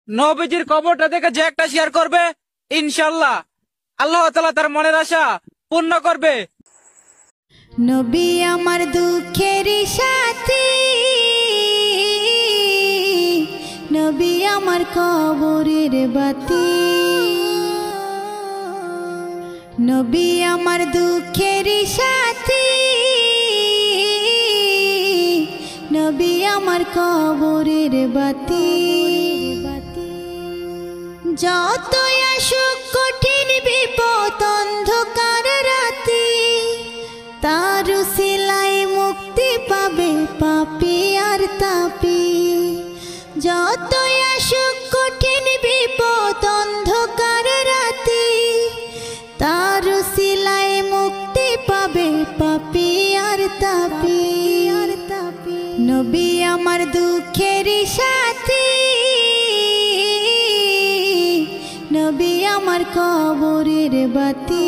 নবীজির কবরটা দেখে যে একটা শেয়ার করবে, ইনশাল্লাহ আল্লাহ তাআলা তার মনের আশা পূর্ণ করবে। নবী আমার দুঃখের সাথী, নবী আমার কবরের বাতি, নবী আমার দুঃখের সাথী, নবী আমার কবরের বাতি। যতই আসুক কঠিন বিপদ অন্ধকার রাতি, তার উসিলায় মুক্তি পাবে পাপী আর তাপী। যতই আসুক কঠিন বিপদ অন্ধকার রাতি, তার উসিলায় মুক্তি পাবে পাপী আর তাপী। নবী আমার দুঃখের সাথী, নবী আমার কবরের বাতি।